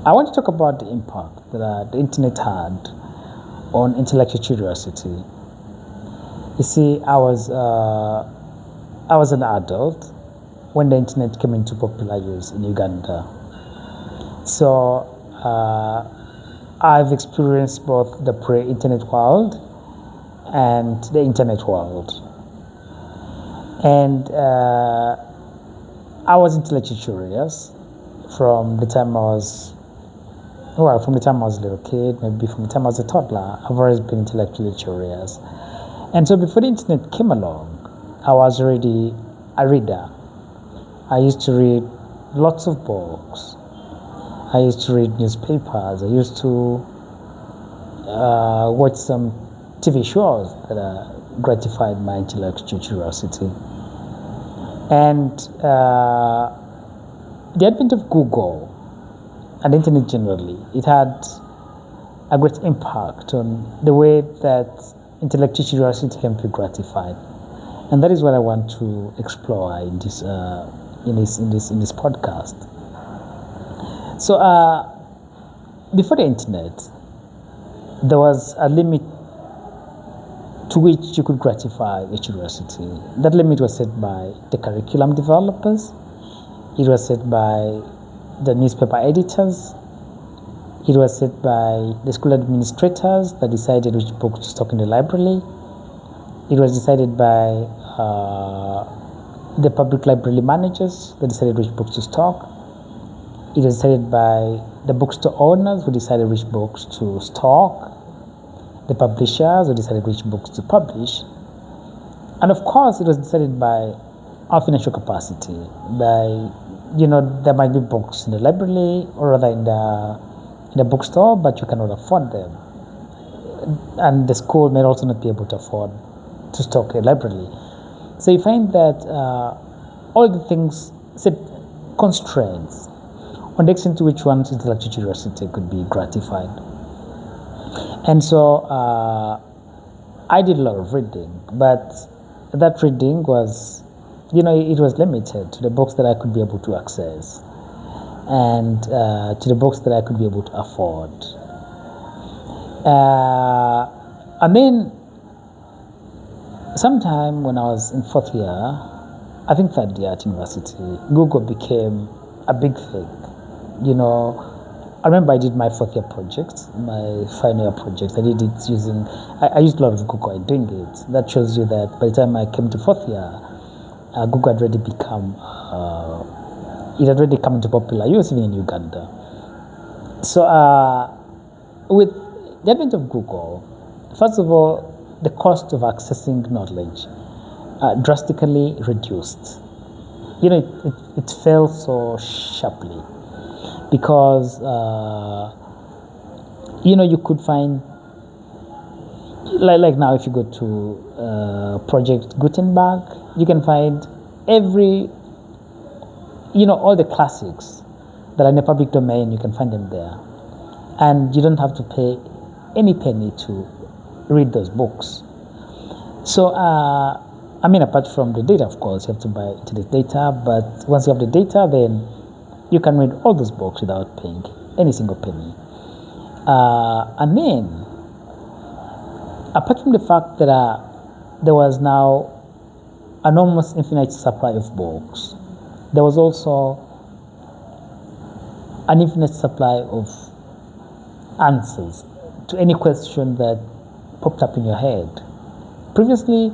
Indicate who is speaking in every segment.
Speaker 1: I want to talk about the impact that the internet had on intellectual curiosity. You see, I was an adult when the internet came into popular use in Uganda. So I've experienced both the pre-internet world and the internet world, and I was intellectually curious from the time I was from the time I was a little kid, maybe from the time I was a toddler. I've always been intellectually curious. And so before the internet came along, I was already a reader. I used to read lots of books. I used to read newspapers. I used to watch some TV shows that gratified my intellectual curiosity. And the advent of Google and the internet generally, it had a great impact on the way that intellectual curiosity can be gratified, and that is what I want to explore in this podcast. So, before the internet, there was a limit to which you could gratify your curiosity. That limit was set by the curriculum developers. It was set by the newspaper editors. It was set by the school administrators that decided which books to stock in the library. It was decided by the public library managers that decided which books to stock. It was decided by the bookstore owners who decided which books to stock, the publishers who decided which books to publish, and of course it was decided by our financial capacity. By, there might be books in the library or rather in the bookstore, but you cannot afford them, and the school may also not be able to afford to stock a library. So you find that all the things set constraints on the extent to which one's intellectual curiosity could be gratified. And so I did a lot of reading, but that reading was, it was limited to the books that I could be able to access and to the books that I could be able to afford. And then sometime when I was in fourth year, I think third year at university, Google became a big thing. I remember I did my fourth year project, my final year project. I did it using, I used a lot of Google in doing it. That shows you that by the time I came to fourth year, Google had already become, it had already come into popular use even in Uganda. So with the advent of Google, first of all, the cost of accessing knowledge drastically reduced. It fell so sharply because you could find, like now if you go to Project Gutenberg, you can find all the classics that are in the public domain. You can find them there, and you don't have to pay any penny to read those books. So apart from the data, of course, you have to buy internet data, but once you have the data, then you can read all those books without paying any single penny. And then, apart from the fact that there was now an almost infinite supply of books, there was also an infinite supply of answers to any question that popped up in your head. Previously,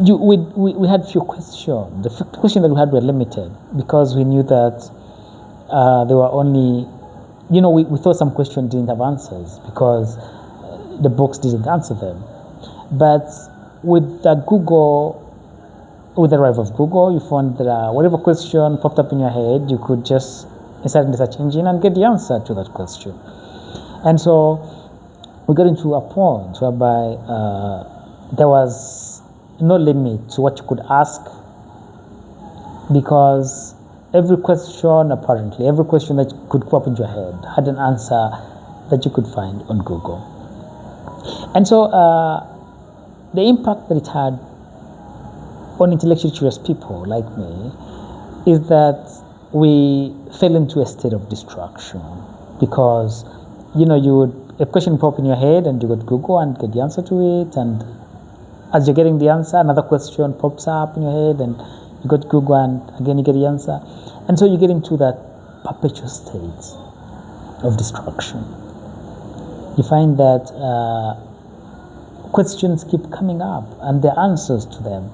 Speaker 1: we had few questions. The questions that we had were limited because we knew that there were only, we thought some questions didn't have answers because the books didn't answer them. But with Google, with the rise of Google, you found that whatever question popped up in your head, you could just insert in the search engine and get the answer to that question. And so we got into a point whereby there was no limit to what you could ask because every question that could pop into your head had an answer that you could find on Google. And so the impact that it had on intellectually curious people like me is that we fell into a state of distraction because, a question pop in your head and you go to Google and get the answer to it, and as you're getting the answer, another question pops up in your head and you go to Google and again you get the answer. And so you get into that perpetual state of distraction. You find that questions keep coming up and there are answers to them.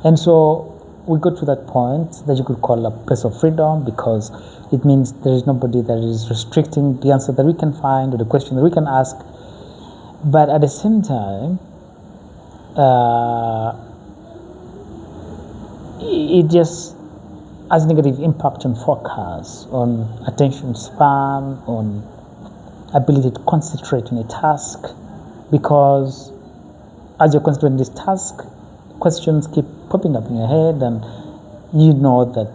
Speaker 1: And so we go to that point that you could call a place of freedom, because it means there is nobody that is restricting the answer that we can find or the question that we can ask. But at the same time, it just has negative impact on focus, on attention span, on ability to concentrate on a task, because as you're concentrating this task, questions keep popping up in your head, and you know that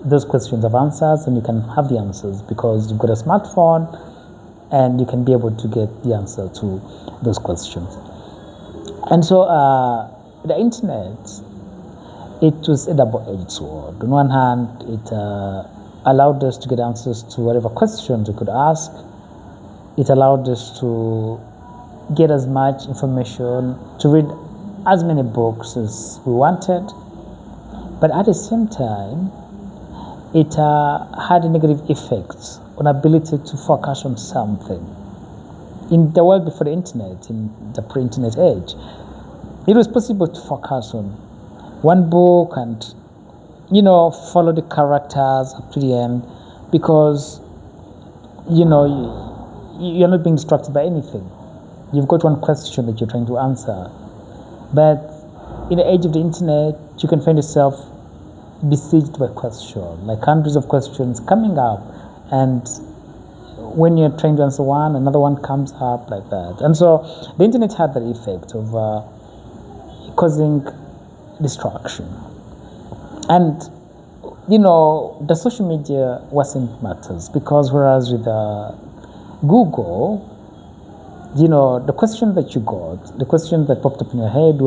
Speaker 1: those questions have answers and you can have the answers because you've got a smartphone and you can be able to get the answer to those questions. And so the internet, it was a double-edged sword. On one hand, it allowed us to get answers to whatever questions we could ask. It allowed us to get as much information, to read as many books as we wanted. But at the same time, it had a negative effect on ability to focus on something. In the world before the internet, in the pre-internet age, it was possible to focus on one book and, follow the characters up to the end, because, you're not being distracted by anything. You've got one question that you're trying to answer. But in the age of the internet, you can find yourself besieged by questions, like hundreds of questions coming up, and when you're trying to answer one, another one comes up like that. And so the internet had that effect of causing distraction. And the social media wasn't matters, because whereas with Google, the question that you got, the question that popped up in your head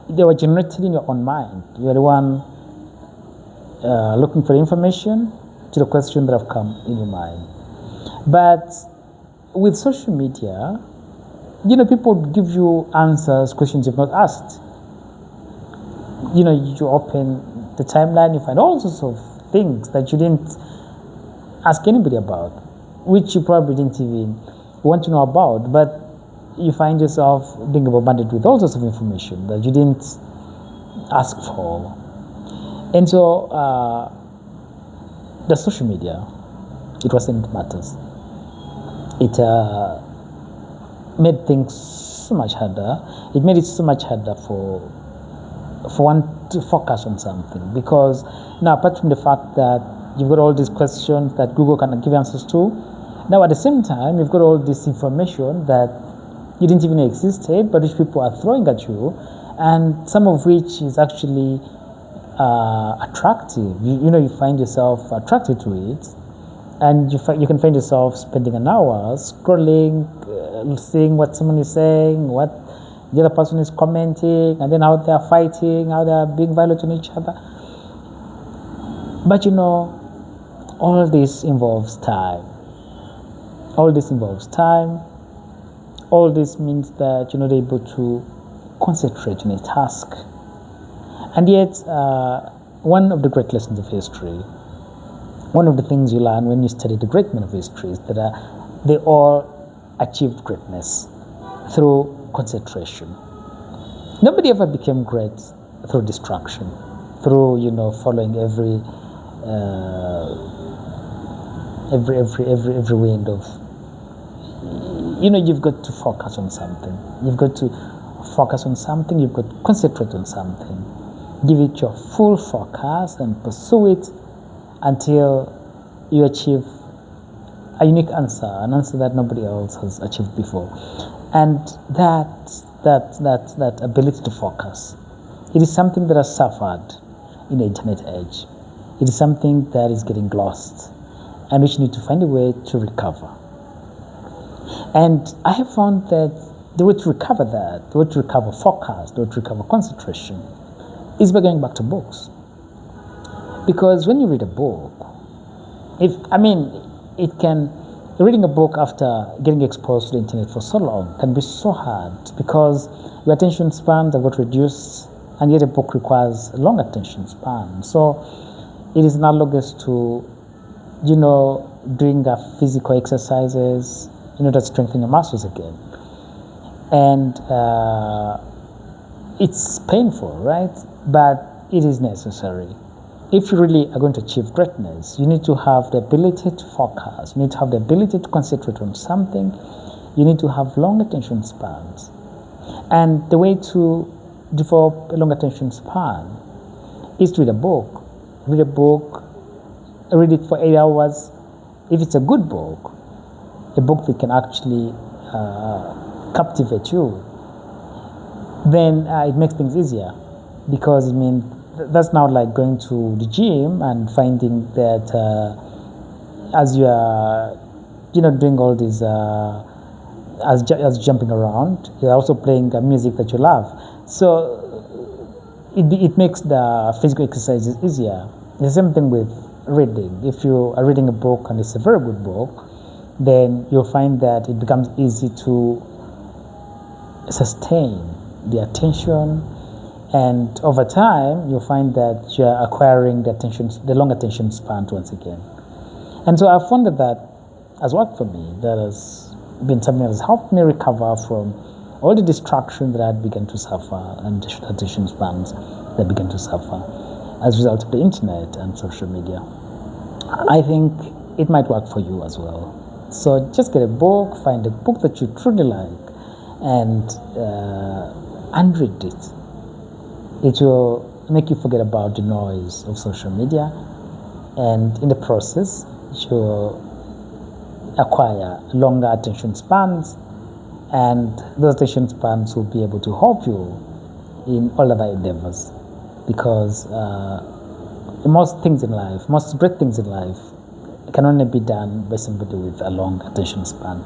Speaker 1: they were generated in your own mind. You're the one looking for information to the question that have come in your mind. But with social media, people give you answers, questions you've not asked. You open the timeline, you find all sorts of things that you didn't ask anybody about, which you probably didn't even want to know about, but you find yourself being bombarded with all sorts of information that you didn't ask for. And so the social media, it wasn't matters. It made things so much harder. It made it so much harder for one to focus on something, because now, apart from the fact that you've got all these questions that Google cannot give answers to, now at the same time you've got all this information that you didn't even know existed, but which people are throwing at you, and some of which is actually attractive. You find yourself attracted to it, and you can find yourself spending an hour scrolling, seeing what someone is saying, what the other person is commenting, and then how they are fighting, how they are being violent on each other. But all this involves time. All this involves time. All this means that you're not able to concentrate on a task. And yet, one of the great lessons of history, one of the things you learn when you study the great men of history is that they all achieved greatness through concentration. Nobody ever became great through distraction, through following every wind of. You've got to focus on something. You've got to focus on something. You've got to concentrate on something. Give it your full focus and pursue it until you achieve a unique answer, an answer that nobody else has achieved before. And that ability to focus, it is something that has suffered in the internet age. It is something that is getting lost, and which need to find a way to recover. And I have found that the way to recover that, the way to recover focus, the way to recover concentration, is by going back to books. Because when you read a book, reading a book after getting exposed to the internet for so long can be so hard because your attention spans have got reduced, and yet a book requires a long attention span. So it is analogous to, doing physical exercises in order to strengthen your muscles again. And it's painful, right? But it is necessary. If you really are going to achieve greatness, you need to have the ability to focus. You need to have the ability to concentrate on something. You need to have long attention spans. And the way to develop a long attention span is to read a book. Read a book, read it for 8 hours. If it's a good book, a book that can actually captivate you, then it makes things easier, because that's now like going to the gym and finding that as you are doing all these as jumping around, you're also playing music that you love, so it makes the physical exercises easier. The same thing with reading. If you are reading a book and it's a very good book, then you'll find that it becomes easy to sustain the attention, and over time you'll find that you're acquiring the long attention span once again. And so I found that has worked for me. That has been something that has helped me recover from all the distractions that I had begun to suffer, and attention spans that began to suffer as a result of the internet and social media. I think it might work for you as well. So just get a book, find a book that you truly like, and read it. It will make you forget about the noise of social media, and in the process, you'll acquire longer attention spans, and those attention spans will be able to help you in all other endeavors, because most great things in life can only be done by somebody with a long attention span.